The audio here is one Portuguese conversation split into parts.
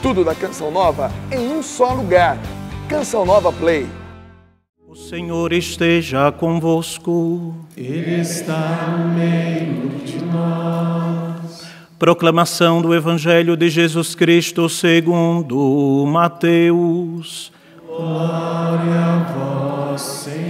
Tudo da Canção Nova em um só lugar. Canção Nova Play. O Senhor esteja convosco. Ele está no meio de nós. Proclamação do Evangelho de Jesus Cristo segundo Mateus. Glória a vós, Senhor.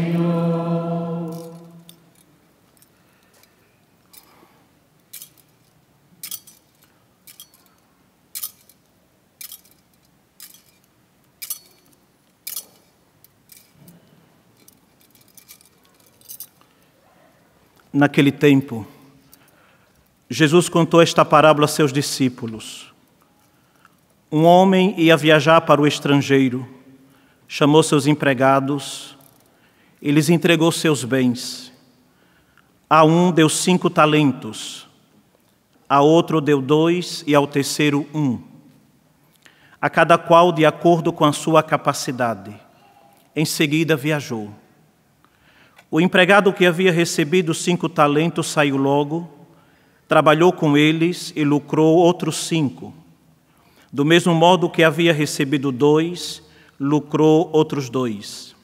Naquele tempo, Jesus contou esta parábola a seus discípulos. Um homem ia viajar para o estrangeiro, chamou seus empregados e lhes entregou seus bens. A um deu 5 talentos, a outro deu 2 e ao terceiro 1. A cada qual de acordo com a sua capacidade. Em seguida viajou. O empregado que havia recebido 5 talentos saiu logo, trabalhou com eles e lucrou outros 5. Do mesmo modo que havia recebido 2, lucrou outros 2.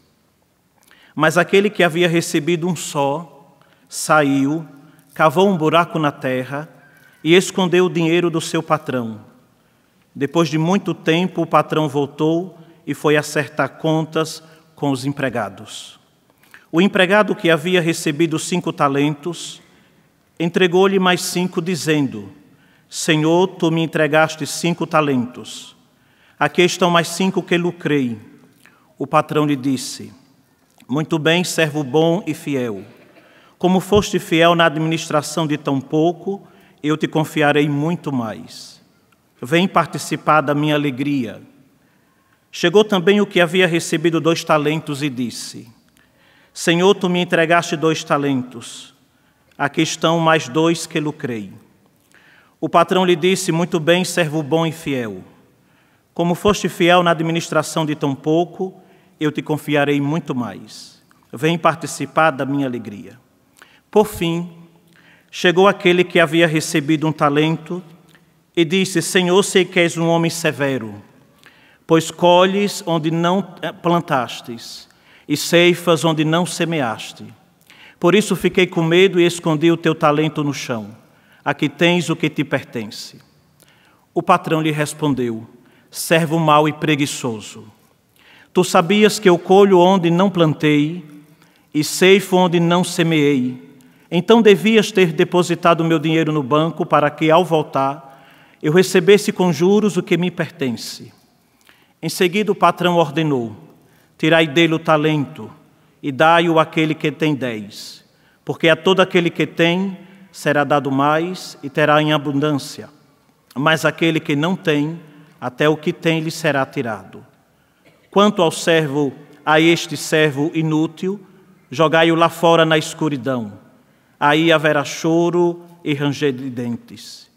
Mas aquele que havia recebido um só, saiu, cavou um buraco na terra e escondeu o dinheiro do seu patrão. Depois de muito tempo, o patrão voltou e foi acertar contas com os empregados. O empregado que havia recebido 5 talentos, entregou-lhe mais 5, dizendo: Senhor, tu me entregaste 5 talentos. Aqui estão mais 5 que lucrei. O patrão lhe disse: Muito bem, servo bom e fiel. Como foste fiel na administração de tão pouco, eu te confiarei muito mais. Vem participar da minha alegria. Chegou também o que havia recebido 2 talentos e disse: Senhor, tu me entregaste 2 talentos. Aqui estão mais 2 que lucrei. O patrão lhe disse: Muito bem, servo bom e fiel. Como foste fiel na administração de tão pouco, eu te confiarei muito mais. Vem participar da minha alegria. Por fim, chegou aquele que havia recebido 1 talento e disse: Senhor, sei que és um homem severo, pois colhes onde não plantastes e ceifas onde não semeaste. Por isso fiquei com medo e escondi o teu talento no chão. Aqui tens o que te pertence. O patrão lhe respondeu: Servo mau e preguiçoso. Tu sabias que eu colho onde não plantei e ceifo onde não semeei. Então devias ter depositado o meu dinheiro no banco para que, ao voltar, eu recebesse com juros o que me pertence. Em seguida o patrão ordenou: Tirai dele o talento e dai-o àquele que tem 10, porque a todo aquele que tem será dado mais e terá em abundância, mas aquele que não tem, até o que tem lhe será tirado. Quanto a este servo inútil, jogai-o lá fora na escuridão. Aí haverá choro e ranger de dentes.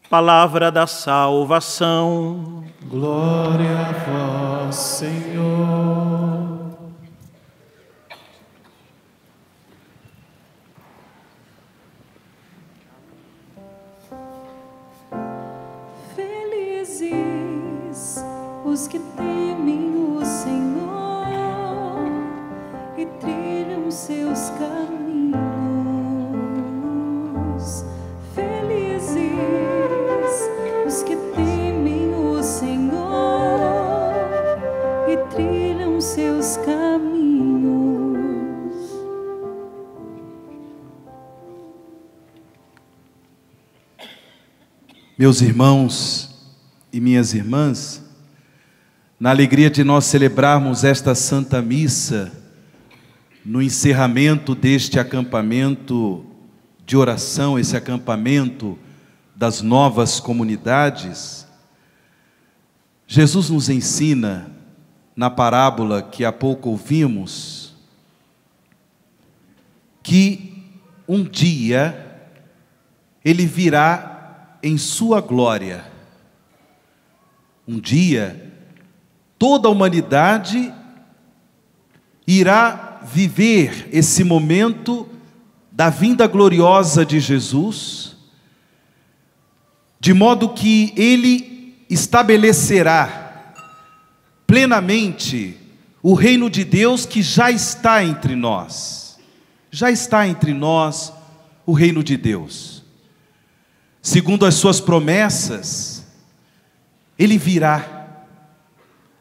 Palavra da salvação. Glória a vós, Senhor. Felizes os que temem o Senhor e trilham seus caminhos. Felizes os que temem o Senhor e trilham seus caminhos. Meus irmãos e minhas irmãs, na alegria de nós celebrarmos esta Santa Missa, no encerramento deste acampamento de oração, esse acampamento das novas comunidades, Jesus nos ensina, na parábola que há pouco ouvimos, que um dia Ele virá em sua glória. Um dia, toda a humanidade irá viver esse momento da vinda gloriosa de Jesus, de modo que Ele estabelecerá plenamente o reino de Deus que já está entre nós. Já está entre nós o reino de Deus. Segundo as suas promessas, Ele virá.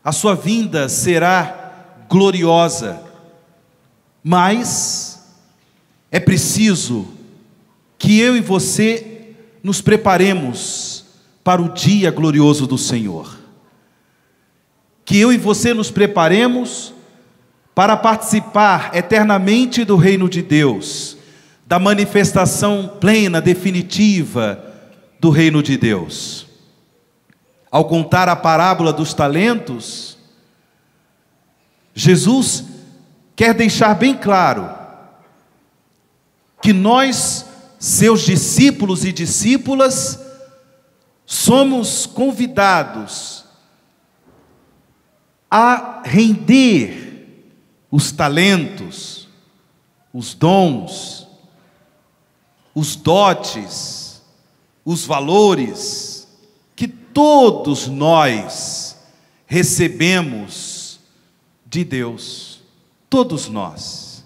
A sua vinda será gloriosa. Mas é preciso que eu e você nos preparemos para o dia glorioso do Senhor. Que eu e você nos preparemos para participar eternamente do reino de Deus, da manifestação plena, definitiva do reino de Deus. Ao contar a parábola dos talentos, Jesus quer deixar bem claro que nós, seus discípulos e discípulas, somos convidados a render os talentos, os dons, os dotes, os valores que todos nós recebemos de Deus. Todos nós.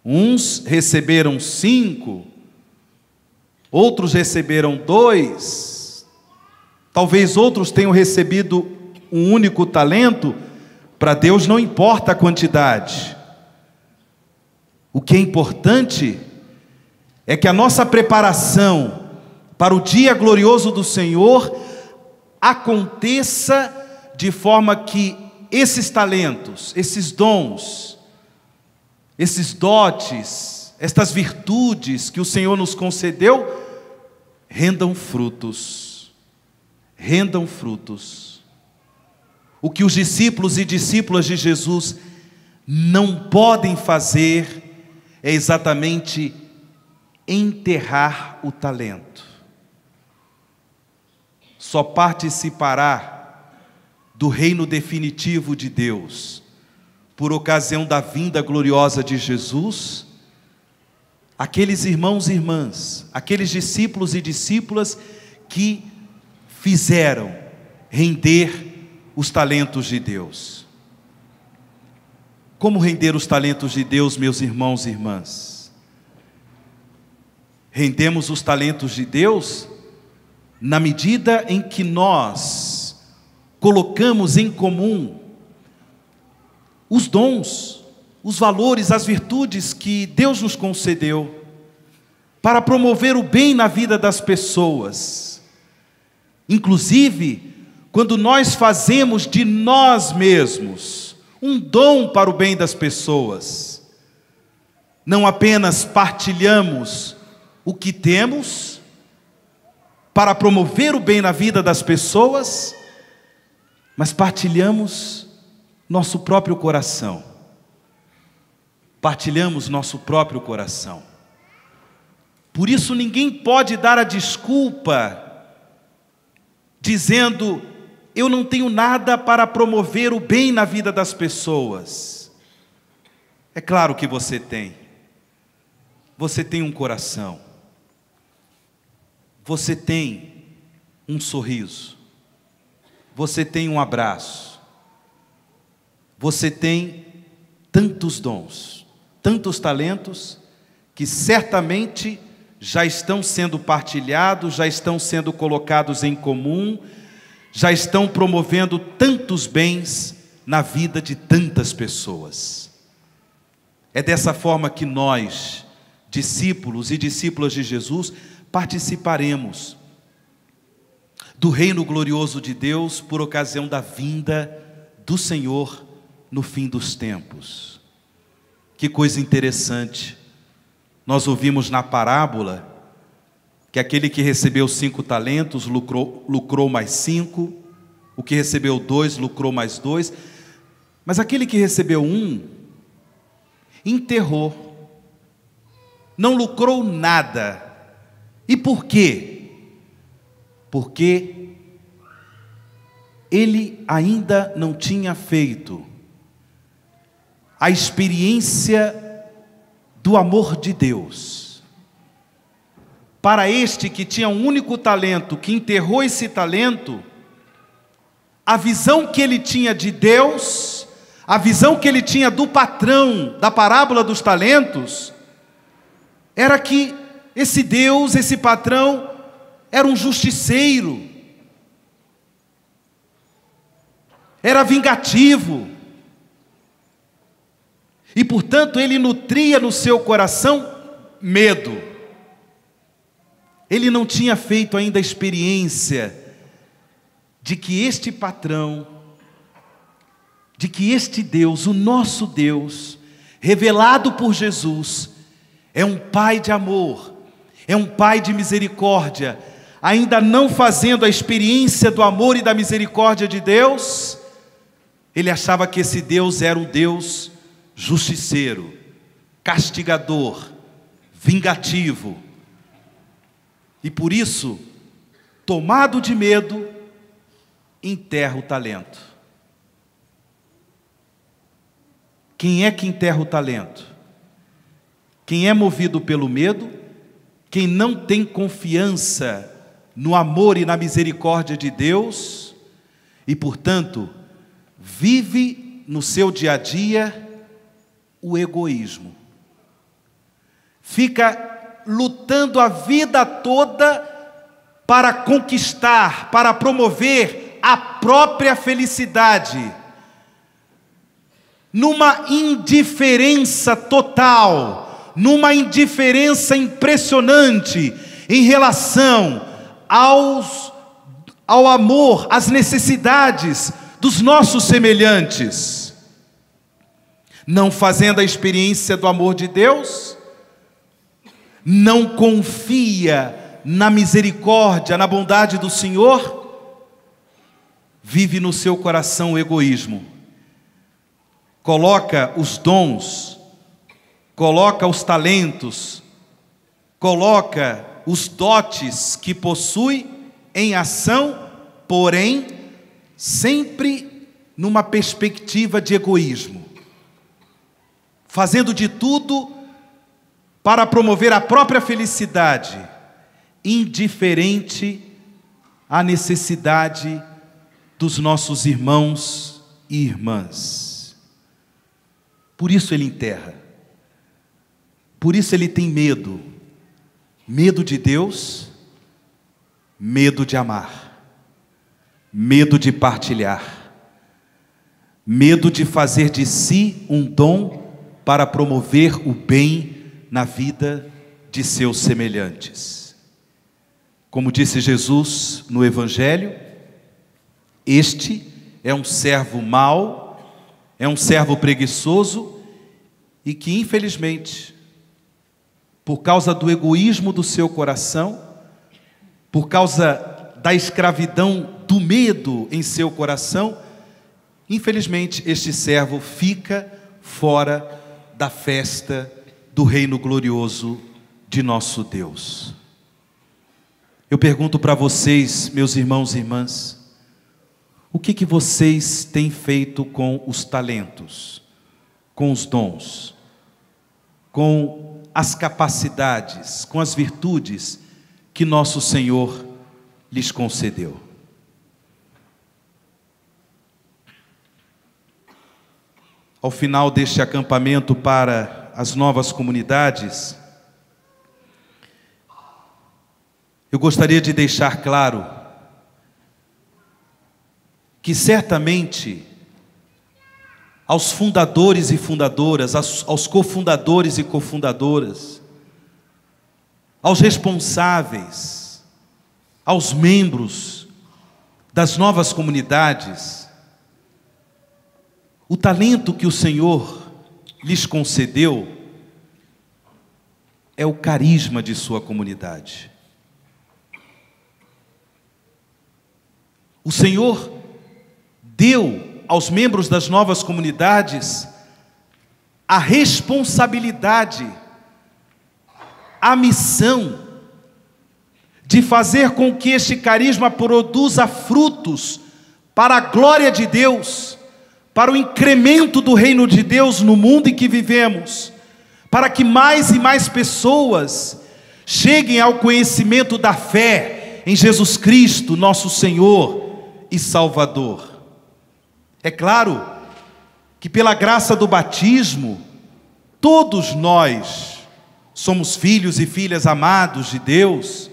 Uns receberam 5, outros receberam 2, talvez outros tenham recebido um único talento. Para Deus não importa a quantidade. O que é importante é que a nossa preparação para o dia glorioso do Senhor aconteça de forma que esses talentos, esses dons, esses dotes, estas virtudes que o Senhor nos concedeu, rendam frutos. Rendam frutos. O que os discípulos e discípulas de Jesus não podem fazer é exatamente enterrar o talento. Só participará do reino definitivo de Deus, por ocasião da vinda gloriosa de Jesus, aqueles irmãos e irmãs, aqueles discípulos e discípulas que fizeram render os talentos de Deus. Como render os talentos de Deus, meus irmãos e irmãs? Rendemos os talentos de Deus na medida em que nós colocamos em comum os dons, os valores, as virtudes que Deus nos concedeu para promover o bem na vida das pessoas. Inclusive, quando nós fazemos de nós mesmos um dom para o bem das pessoas, não apenas partilhamos o que temos para promover o bem na vida das pessoas, mas partilhamos nosso próprio coração. Partilhamos nosso próprio coração. Por isso ninguém pode dar a desculpa dizendo: eu não tenho nada para promover o bem na vida das pessoas. É claro que você tem. Você tem um coração. Você tem um sorriso. Você tem um abraço. Você tem tantos dons, tantos talentos, que certamente já estão sendo partilhados, já estão sendo colocados em comum, já estão promovendo tantos bens na vida de tantas pessoas. É dessa forma que nós, discípulos e discípulas de Jesus, participaremos do reino glorioso de Deus por ocasião da vinda do Senhor no fim dos tempos. Que coisa interessante. Nós ouvimos na parábola que aquele que recebeu 5 talentos lucrou mais 5, o que recebeu 2 lucrou mais 2, mas aquele que recebeu 1 enterrou, não lucrou nada. E por quê? Porque ele ainda não tinha feito a experiência do amor de Deus. para este que tinha um único talento, que enterrou esse talento, a visão que ele tinha de Deus, a visão que ele tinha do patrão da parábola dos talentos, era que esse Deus, esse patrão, era um justiceiro, era vingativo, e portanto ele nutria no seu coração medo. Ele não tinha feito ainda a experiência de que este patrão, de que este Deus, o nosso Deus, revelado por Jesus, é um Pai de amor, é um Pai de misericórdia. Ainda não fazendo a experiência do amor e da misericórdia de Deus, ele achava que esse Deus era um Deus justiceiro, castigador, vingativo. E por isso, tomado de medo, enterra o talento. Quem é que enterra o talento? Quem é movido pelo medo, quem não tem confiança no amor e na misericórdia de Deus, e portanto, vive no seu dia a dia o egoísmo. Fica lutando a vida toda para conquistar, para promover a própria felicidade, numa indiferença total, numa indiferença impressionante em relação ao amor, às necessidades dos nossos semelhantes, não fazendo a experiência do amor de Deus, não confia na misericórdia, na bondade do Senhor, vive no seu coração o egoísmo, coloca os dons, coloca os talentos, coloca os dotes que possui em ação, porém, sempre numa perspectiva de egoísmo, fazendo de tudo para promover a própria felicidade, indiferente à necessidade dos nossos irmãos e irmãs. Por isso ele enterra, por isso ele tem medo, medo de Deus, medo de amar, medo de partilhar, medo de fazer de si um dom para promover o bem na vida de seus semelhantes. Como disse Jesus no Evangelho, este é um servo mau, é um servo preguiçoso e que infelizmente, por causa do egoísmo do seu coração, por causa da escravidão do medo em seu coração, infelizmente este servo fica fora da festa do reino glorioso de nosso Deus. Eu pergunto para vocês, meus irmãos e irmãs, o que vocês têm feito com os talentos, com os dons, com as capacidades, com as virtudes que nosso Senhor lhes concedeu? Ao final deste acampamento para as novas comunidades, eu gostaria de deixar claro que certamente aos fundadores e fundadoras, aos cofundadores e cofundadoras, aos responsáveis, aos membros das novas comunidades, o talento que o Senhor lhes concedeu é o carisma de sua comunidade. O Senhor deu aos membros das novas comunidades a responsabilidade, a missão de fazer com que este carisma produza frutos para a glória de Deus, para o incremento do reino de Deus no mundo em que vivemos, para que mais e mais pessoas cheguem ao conhecimento da fé em Jesus Cristo, nosso Senhor e Salvador. É claro que pela graça do batismo, todos nós somos filhos e filhas amados de Deus.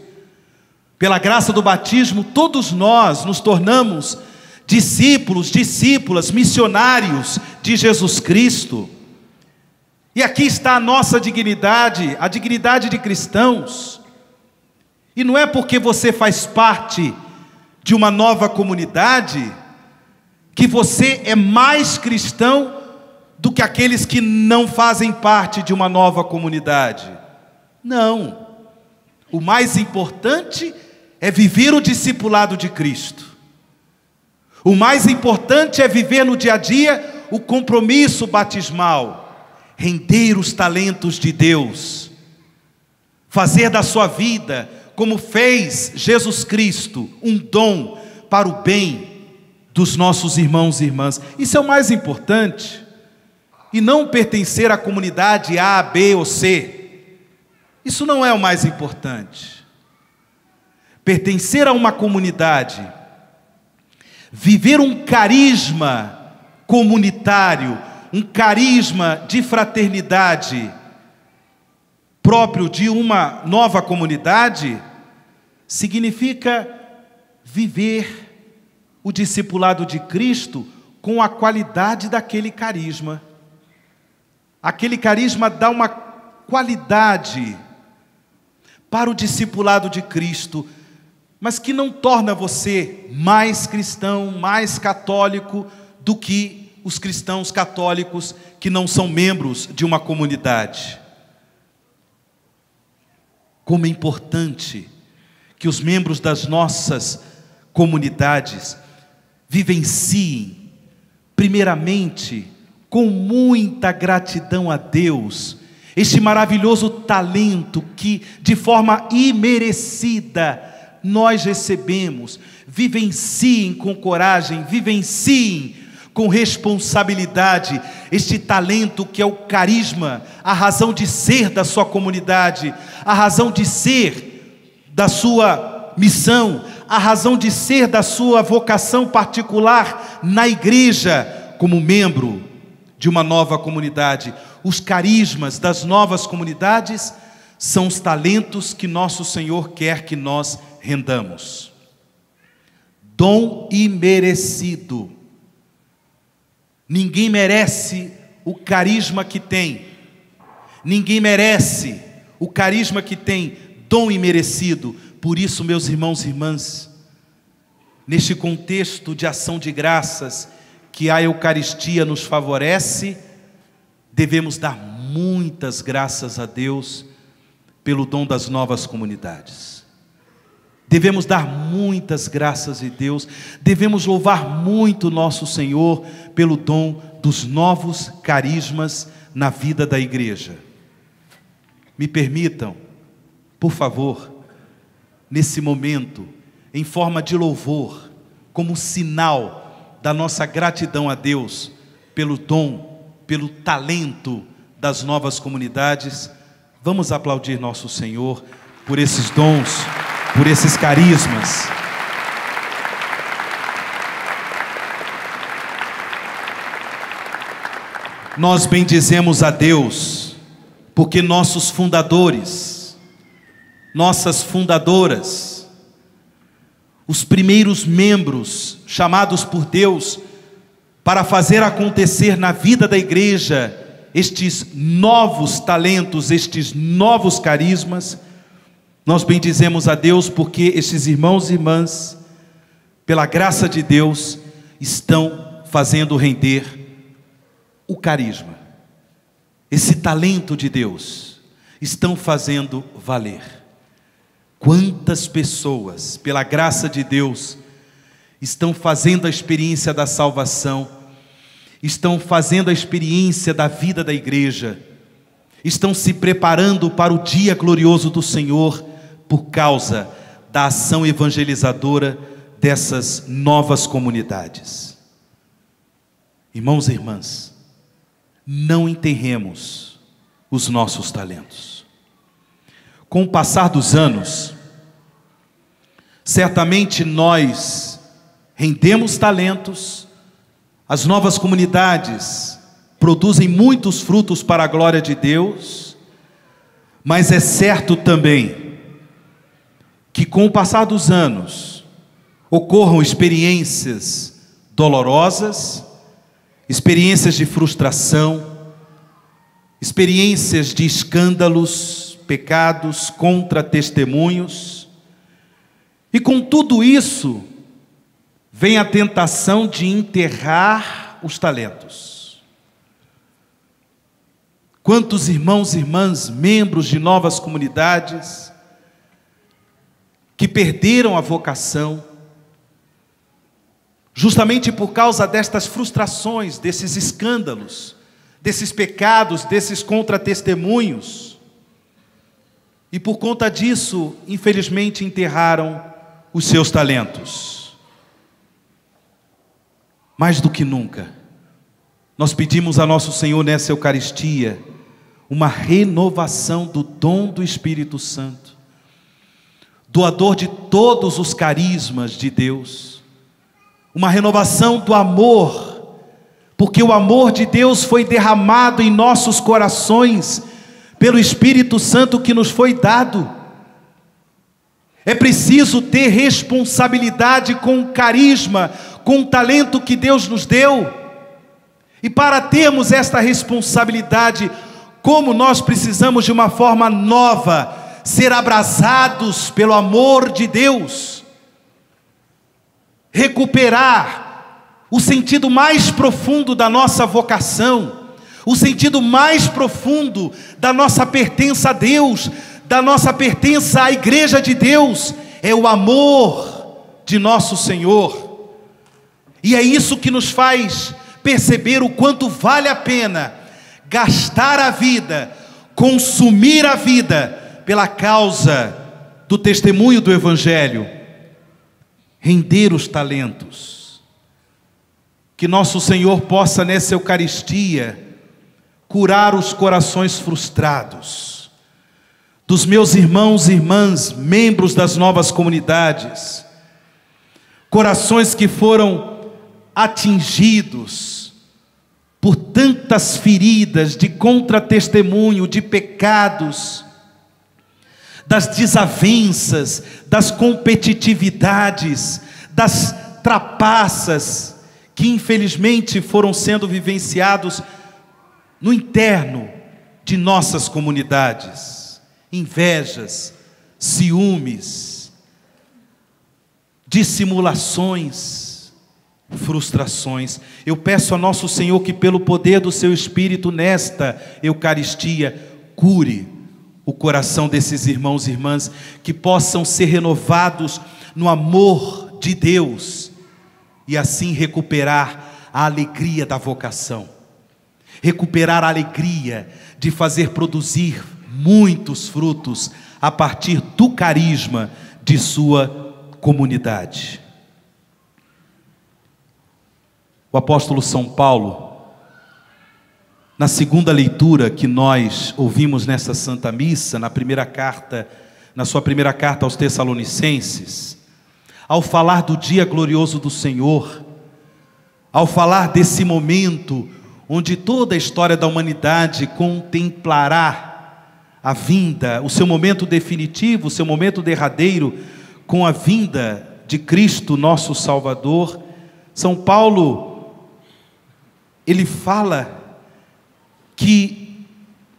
Pela graça do batismo, todos nós nos tornamos discípulos, discípulas, missionários de Jesus Cristo. E aqui está a nossa dignidade, a dignidade de cristãos. E não é porque você faz parte de uma nova comunidade que você é mais cristão do que aqueles que não fazem parte de uma nova comunidade. Não. O mais importante é viver o discipulado de Cristo. O mais importante é viver no dia a dia o compromisso batismal, render os talentos de Deus, fazer da sua vida, como fez Jesus Cristo, um dom para o bem dos nossos irmãos e irmãs. Isso é o mais importante. E não pertencer à comunidade A, B ou C. Isso não é o mais importante. Pertencer a uma comunidade, viver um carisma comunitário, um carisma de fraternidade próprio de uma nova comunidade, significa viver o discipulado de Cristo com a qualidade daquele carisma. Aquele carisma dá uma qualidade para o discipulado de Cristo, mas que não torna você mais cristão, mais católico do que os cristãos católicos que não são membros de uma comunidade. Como é importante que os membros das nossas comunidades vivenciem, primeiramente, com muita gratidão a Deus, este maravilhoso talento que, de forma imerecida, nós recebemos. Vivenciem com coragem, vivenciem com responsabilidade este talento que é o carisma, a razão de ser da sua comunidade, a razão de ser da sua missão, a razão de ser da sua vocação particular na igreja, como membro de uma nova comunidade. Os carismas das novas comunidades são os talentos que nosso Senhor quer que nós rendamos. Dom imerecido. Ninguém merece o carisma que tem. Ninguém merece o carisma que tem, dom imerecido. Por isso, meus irmãos e irmãs, neste contexto de ação de graças que a Eucaristia nos favorece, devemos dar muitas graças a Deus pelo dom das novas comunidades. Devemos dar muitas graças a Deus, devemos louvar muito nosso Senhor pelo dom dos novos carismas na vida da igreja. Me permitam, por favor, nesse momento, em forma de louvor, como sinal da nossa gratidão a Deus pelo dom, pelo talento das novas comunidades, vamos aplaudir nosso Senhor por esses dons, por esses carismas. Nós bendizemos a Deus, porque nossos fundadores, nossas fundadoras, os primeiros membros chamados por Deus para fazer acontecer na vida da igreja estes novos talentos, estes novos carismas, nós bendizemos a Deus porque estes irmãos e irmãs, pela graça de Deus, estão fazendo render o carisma, esse talento de Deus, estão fazendo valer. Quantas pessoas, pela graça de Deus, estão fazendo a experiência da salvação, estão fazendo a experiência da vida da igreja, estão se preparando para o dia glorioso do Senhor, por causa da ação evangelizadora dessas novas comunidades. Irmãos e irmãs, não enterremos os nossos talentos. com o passar dos anos, certamente nós rendemos talentos, as novas comunidades produzem muitos frutos para a glória de Deus, mas é certo também que com o passar dos anos ocorram experiências dolorosas, experiências de frustração, experiências de escândalos, pecados, contra-testemunhos, e com tudo isso vem a tentação de enterrar os talentos. Quantos irmãos e irmãs, membros de novas comunidades, que perderam a vocação, justamente por causa destas frustrações, desses escândalos, desses pecados, desses contra-testemunhos, e por conta disso, infelizmente, enterraram os seus talentos. Mais do que nunca, nós pedimos a nosso Senhor nessa Eucaristia uma renovação do dom do Espírito Santo, doador de todos os carismas de Deus, uma renovação do amor, porque o amor de Deus foi derramado em nossos corações pelo Espírito Santo que nos foi dado. É preciso ter responsabilidade com o carisma, com o talento que Deus nos deu. E para termos esta responsabilidade, como nós precisamos de uma forma nova, ser abrasados pelo amor de Deus, recuperar o sentido mais profundo da nossa vocação, o sentido mais profundo da nossa pertença a Deus, da nossa pertença à igreja de Deus, é o amor de nosso Senhor. E é isso que nos faz perceber o quanto vale a pena gastar a vida, consumir a vida pela causa do testemunho do Evangelho, render os talentos. Que nosso Senhor possa nessa Eucaristia curar os corações frustrados dos meus irmãos e irmãs, membros das novas comunidades, corações que foram atingidos por tantas feridas de contra-testemunho, de pecados, das desavenças, das competitividades, das trapaças, que infelizmente foram sendo vivenciados no interno de nossas comunidades. Invejas, ciúmes, dissimulações, frustrações. Eu peço a nosso Senhor que pelo poder do seu Espírito nesta Eucaristia cure o coração desses irmãos e irmãs, que possam ser renovados no amor de Deus e assim recuperar a alegria da vocação, recuperar a alegria de fazer produzir muitos frutos a partir do carisma de sua comunidade. O apóstolo São Paulo, na segunda leitura que nós ouvimos nessa Santa Missa, na sua primeira carta aos Tessalonicenses, ao falar do dia glorioso do Senhor, ao falar desse momento onde toda a história da humanidade contemplará a vinda, o seu momento definitivo, o seu momento derradeiro, com a vinda de Cristo, nosso Salvador, São Paulo, ele fala que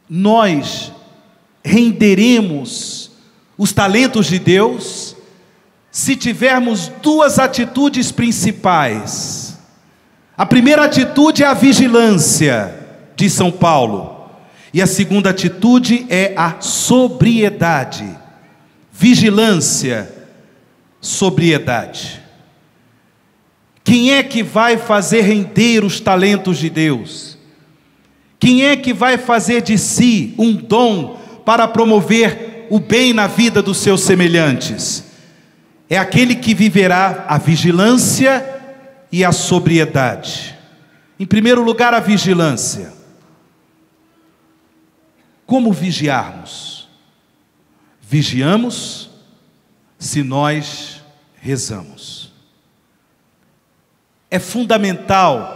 nós renderemos os talentos de Deus se tivermos duas atitudes principais. A primeira atitude é a vigilância, diz São Paulo. E a segunda atitude é a sobriedade. Vigilância, sobriedade. Quem é que vai fazer render os talentos de Deus? Quem é que vai fazer de si um dom para promover o bem na vida dos seus semelhantes? É aquele que viverá a vigilância e a sobriedade. Em primeiro lugar, a vigilância. Como vigiarmos? vigiamos, se nós rezamos. É fundamental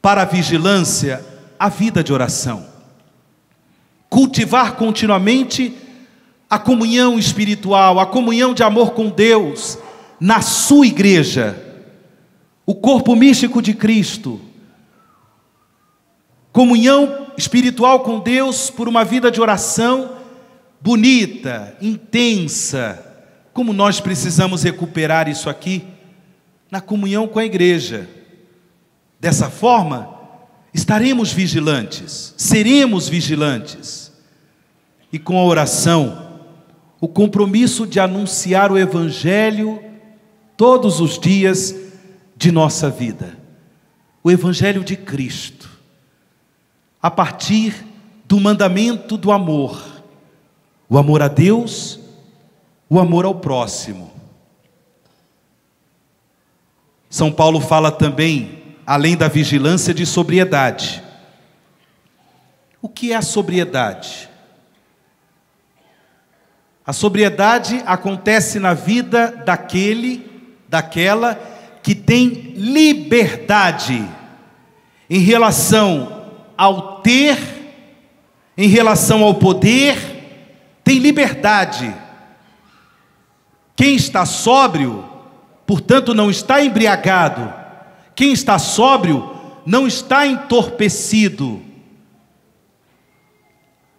para a vigilância a vida de oração. Cultivar continuamente a comunhão espiritual, a comunhão de amor com Deus na sua igreja, o corpo místico de Cristo. Comunhão espiritual com Deus por uma vida de oração bonita, intensa. Como nós precisamos recuperar isso aqui na comunhão com a igreja. Dessa forma, estaremos vigilantes, seremos vigilantes. E com a oração, o compromisso de anunciar o Evangelho todos os dias de nossa vida. O Evangelho de Cristo. A partir do mandamento do amor. O amor a Deus, o amor ao próximo. São Paulo fala também, além da vigilância, de sobriedade. O que é a sobriedade? A sobriedade acontece na vida daquela que tem liberdade em relação ao ter, em relação ao poder, tem liberdade. Quem está sóbrio, portanto, não está embriagado. Quem está sóbrio não está entorpecido.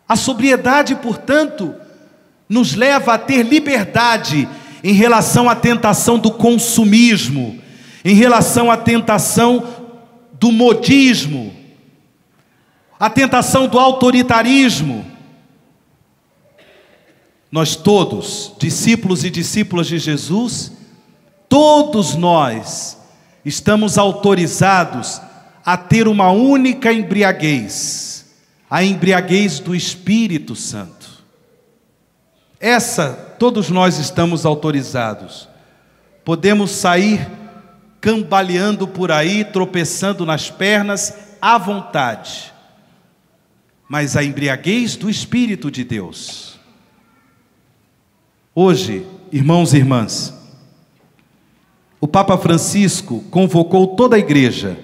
A sobriedade, portanto, nos leva a ter liberdade em relação à tentação do consumismo, em relação à tentação do modismo, a tentação do autoritarismo. Nós todos, discípulos e discípulas de Jesus, todos nós estamos autorizados a ter uma única embriaguez, a embriaguez do Espírito Santo. Essa, todos nós estamos autorizados. Podemos sair cambaleando por aí, tropeçando nas pernas, à vontade. Mas a embriaguez do Espírito de Deus. Hoje, irmãos e irmãs, o Papa Francisco convocou toda a igreja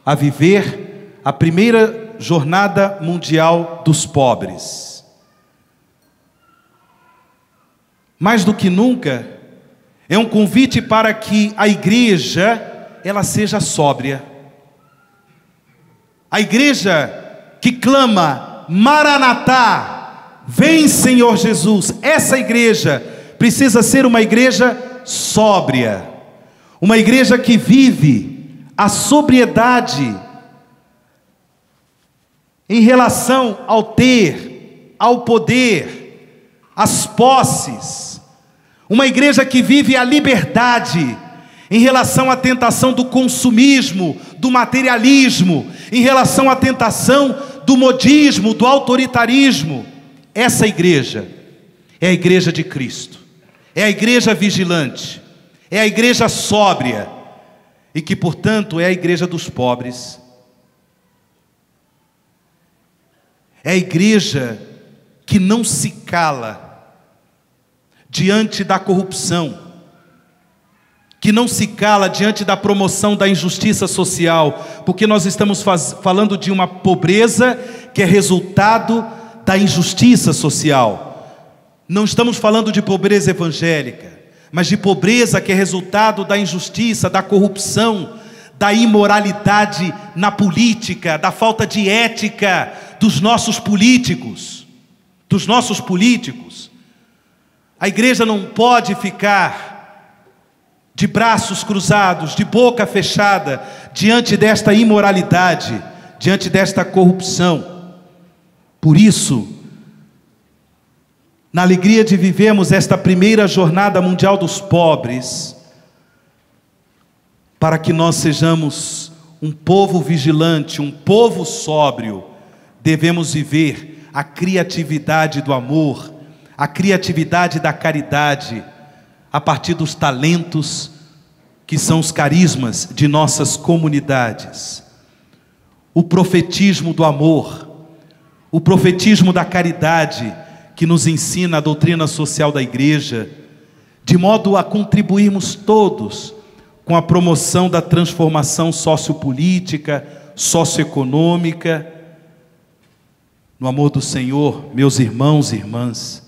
a viver a primeira Jornada Mundial dos Pobres. Mais do que nunca, é um convite para que a igreja, ela seja sóbria. A igreja que clama, Maranatá, vem Senhor Jesus. Essa igreja precisa ser uma igreja sóbria. Uma igreja que vive a sobriedade em relação ao ter, ao poder, às posses. Uma igreja que vive a liberdade em relação à tentação do consumismo, do materialismo, em relação à tentação do modismo, do autoritarismo. Essa igreja é a igreja de Cristo, é a igreja vigilante, é a igreja sóbria e que, portanto, é a igreja dos pobres. É a igreja que não se cala diante da corrupção, que não se cala diante da promoção da injustiça social, porque nós estamos falando de uma pobreza que é resultado da injustiça social. Não estamos falando de pobreza evangélica, mas de pobreza que é resultado da injustiça, da corrupção, da imoralidade na política, da falta de ética dos nossos políticos. A igreja não pode ficar de braços cruzados, de boca fechada, diante desta imoralidade, diante desta corrupção. Por isso, na alegria de vivermos esta primeira Jornada Mundial dos Pobres, para que nós sejamos um povo vigilante, um povo sóbrio, devemos viver a criatividade do amor, a criatividade da caridade, a partir dos talentos que são os carismas de nossas comunidades. O profetismo do amor, o profetismo da caridade, que nos ensina a doutrina social da igreja, de modo a contribuirmos todos com a promoção da transformação sociopolítica, socioeconômica. No amor do Senhor, meus irmãos e irmãs,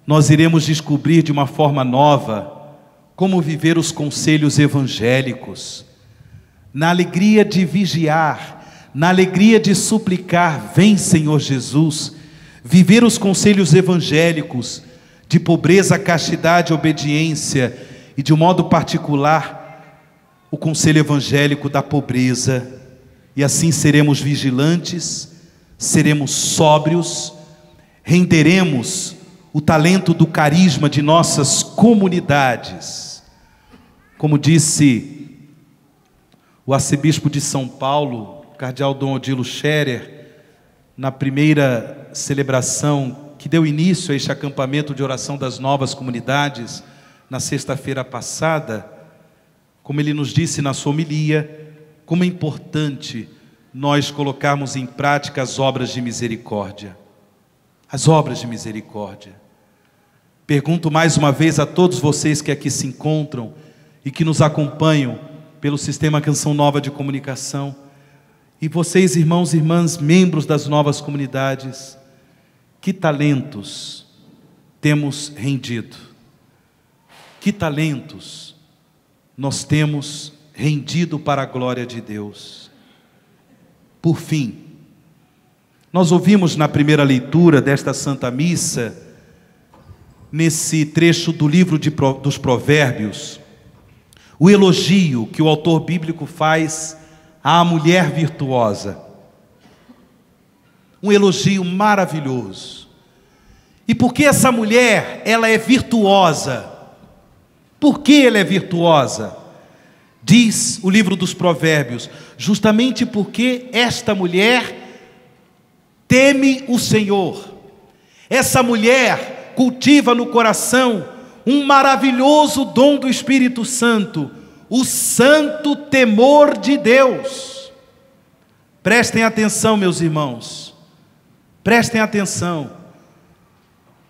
nós iremos descobrir de uma forma nova como viver os conselhos evangélicos, na alegria de vigiar, na alegria de suplicar, vem Senhor Jesus, viver os conselhos evangélicos de pobreza, castidade, obediência, e de um modo particular, o conselho evangélico da pobreza, e assim seremos vigilantes, seremos sóbrios, renderemos o talento do carisma de nossas comunidades. Como disse o arcebispo de São Paulo, cardeal Dom Odilo Scherer, na primeira celebração que deu início a este acampamento de oração das novas comunidades, na sexta-feira passada, como ele nos disse na sua homilia, como é importante nós colocarmos em prática as obras de misericórdia. As obras de misericórdia. Pergunto mais uma vez a todos vocês que aqui se encontram e que nos acompanham pelo Sistema Canção Nova de Comunicação, e vocês, irmãos e irmãs, membros das novas comunidades, que talentos temos rendido? Que talentos nós temos rendido para a glória de Deus? Por fim, nós ouvimos na primeira leitura desta Santa Missa, nesse trecho do livro dos Provérbios, o elogio que o autor bíblico faz à mulher virtuosa. Um elogio maravilhoso. E por que essa mulher, ela é virtuosa? Por que ela é virtuosa? Diz o livro dos Provérbios, justamente porque esta mulher teme o Senhor. Essa mulher cultiva no coração um maravilhoso dom do Espírito Santo, o santo temor de Deus. Prestem atenção, meus irmãos, prestem atenção.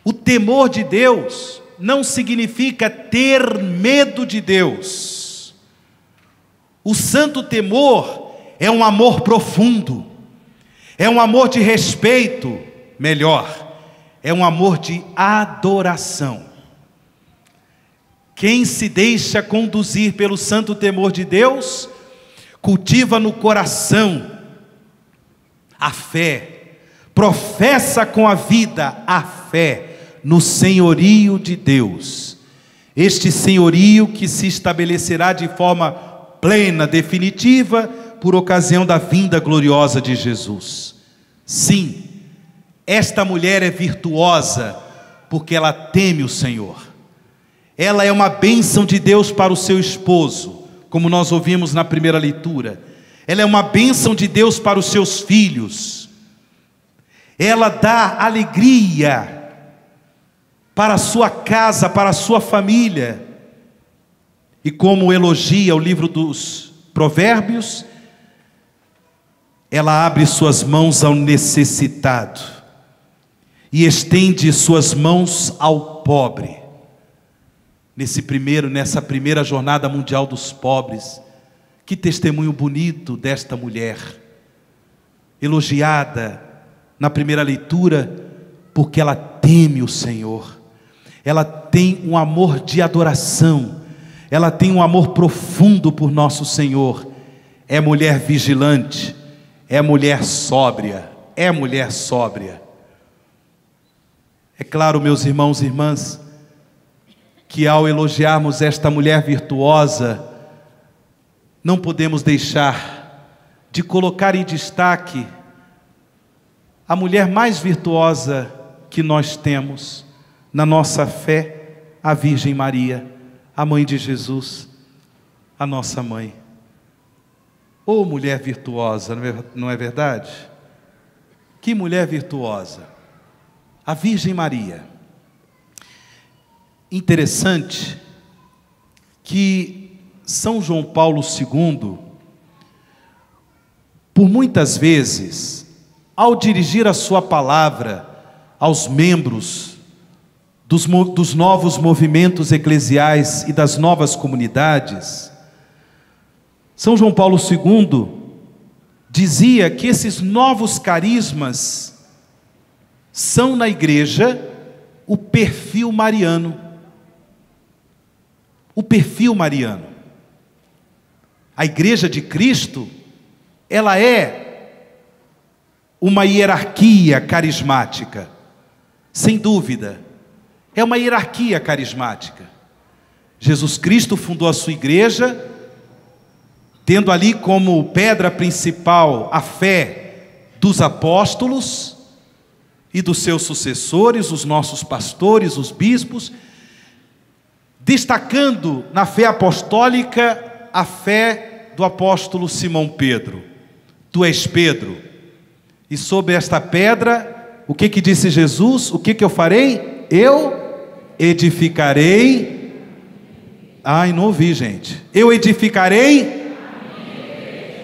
O temor de Deus não significa ter medo de Deus. O santo temor é um amor profundo, é um amor de respeito, melhor, é um amor de adoração. Quem se deixa conduzir pelo santo temor de Deus, cultiva no coração a fé, professa com a vida a fé no senhorio de Deus. Este senhorio que se estabelecerá de forma plena, definitiva, por ocasião da vinda gloriosa de Jesus. Sim, esta mulher é virtuosa porque ela teme o Senhor. Ela é uma bênção de Deus para o seu esposo, como nós ouvimos na primeira leitura. Ela é uma bênção de Deus para os seus filhos. Ela dá alegria para a sua casa, para a sua família. E como elogia o livro dos Provérbios, ela abre suas mãos ao necessitado e estende suas mãos ao pobre. Nessa primeira jornada mundial dos pobres, que testemunho bonito desta mulher, elogiada na primeira leitura, porque ela teme o Senhor, ela tem um amor de adoração, ela tem um amor profundo por nosso Senhor, é mulher vigilante, é mulher sóbria, é mulher sóbria. É claro, meus irmãos e irmãs, que ao elogiarmos esta mulher virtuosa, não podemos deixar de colocar em destaque a mulher mais virtuosa que nós temos na nossa fé, a Virgem Maria, a mãe de Jesus, a nossa mãe. Ô mulher virtuosa, não é verdade? Que mulher virtuosa! A Virgem Maria. Interessante que São João Paulo II, por muitas vezes, ao dirigir a sua palavra aos membros dos novos movimentos eclesiais e das novas comunidades, São João Paulo II dizia que esses novos carismas são na igreja o perfil mariano. O perfil mariano. A igreja de Cristo, ela é uma hierarquia carismática, sem dúvida, é uma hierarquia carismática. Jesus Cristo fundou a sua igreja, tendo ali como pedra principal a fé dos apóstolos e dos seus sucessores, os nossos pastores, os bispos, destacando na fé apostólica a fé do apóstolo Simão Pedro. Tu és Pedro, e sobre esta pedra, o que disse Jesus? O que eu farei? Eu edificarei. Ai, não ouvi, gente. Eu edificarei.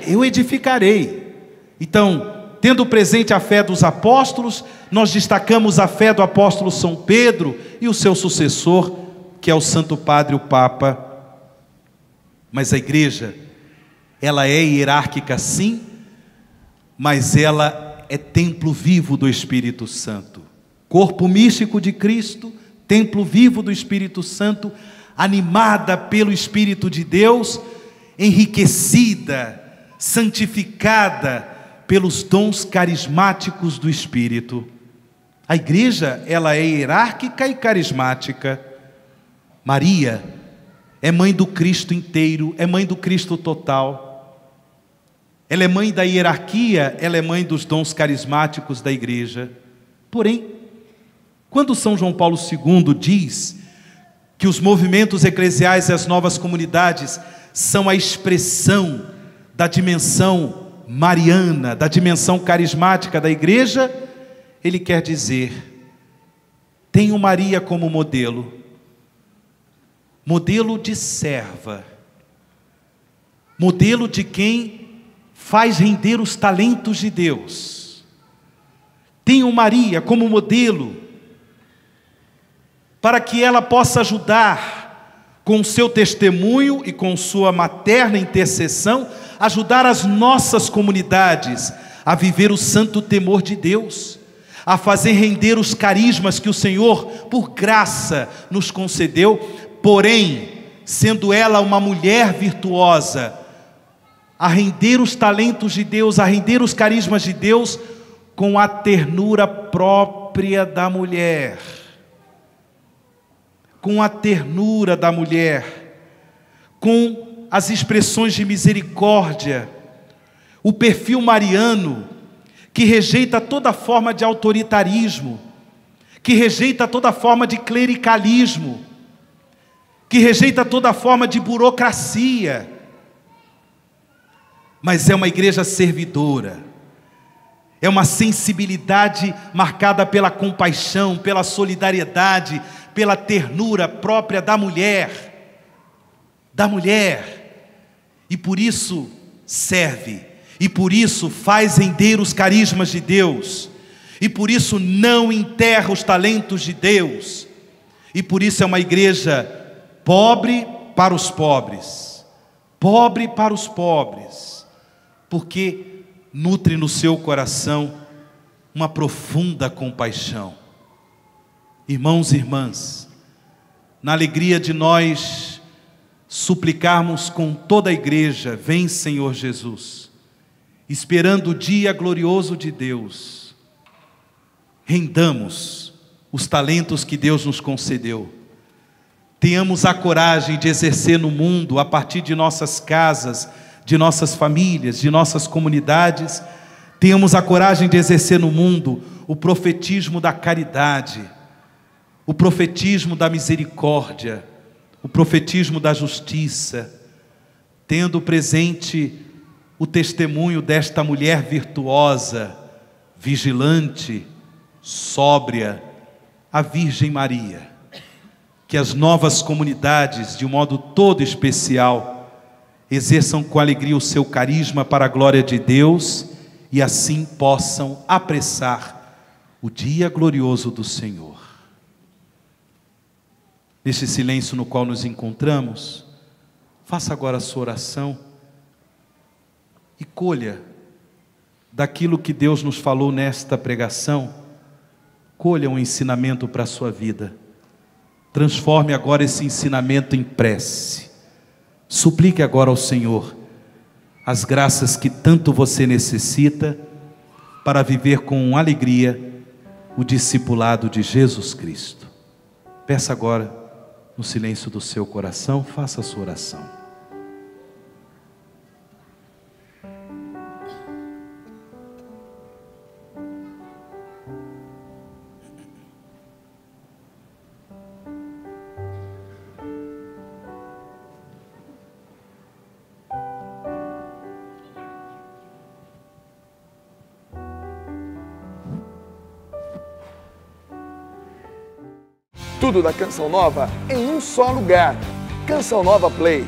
Eu edificarei. Então, tendo presente a fé dos apóstolos, nós destacamos a fé do apóstolo São Pedro e o seu sucessor, que é o Santo Padre, o Papa. Mas a igreja, ela é hierárquica sim, mas ela é templo vivo do Espírito Santo. Corpo místico de Cristo, templo vivo do Espírito Santo, animada pelo Espírito de Deus, enriquecida, santificada pelos dons carismáticos do Espírito. A igreja, ela é hierárquica e carismática. Maria é mãe do Cristo inteiro, é mãe do Cristo total. Ela é mãe da hierarquia, ela é mãe dos dons carismáticos da igreja. Porém, quando São João Paulo II diz que os movimentos eclesiais e as novas comunidades são a expressão da dimensão mariana, da dimensão carismática da igreja, ele quer dizer, tenho Maria como modelo, modelo de serva, modelo de quem faz render os talentos de Deus. Tenho Maria como modelo, para que ela possa ajudar com o seu testemunho e com sua materna intercessão, ajudar as nossas comunidades a viver o santo temor de Deus, a fazer render os carismas que o Senhor, por graça, nos concedeu. Porém, sendo ela uma mulher virtuosa, a render os talentos de Deus, a render os carismas de Deus, com a ternura própria da mulher. Com a ternura da mulher, com as expressões de misericórdia, o perfil mariano, que rejeita toda forma de autoritarismo, que rejeita toda forma de clericalismo, que rejeita toda forma de burocracia, mas é uma igreja servidora, é uma sensibilidade marcada pela compaixão, pela solidariedade, pela ternura própria da mulher, e por isso serve, e por isso faz render os carismas de Deus, e por isso não enterra os talentos de Deus, e por isso é uma igreja pobre para os pobres, porque nutre no seu coração uma profunda compaixão. Irmãos e irmãs, na alegria de nós suplicarmos com toda a igreja, vem Senhor Jesus, esperando o dia glorioso de Deus, rendamos os talentos que Deus nos concedeu, tenhamos a coragem de exercer no mundo, a partir de nossas casas, de nossas famílias, de nossas comunidades, tenhamos a coragem de exercer no mundo o profetismo da caridade, o profetismo da misericórdia, o profetismo da justiça, tendo presente o testemunho desta mulher virtuosa, vigilante, sóbria, a Virgem Maria. Que as novas comunidades, de um modo todo especial, exerçam com alegria o seu carisma para a glória de Deus e assim possam apressar o dia glorioso do Senhor. Neste silêncio no qual nos encontramos, faça agora a sua oração e colha daquilo que Deus nos falou nesta pregação, colha um ensinamento para a sua vida. Transforme agora esse ensinamento em prece. Suplique agora ao Senhor as graças que tanto você necessita para viver com alegria o discipulado de Jesus Cristo. Peça agora, no silêncio do seu coração, faça a sua oração. Tudo da Canção Nova em um só lugar. Canção Nova Play.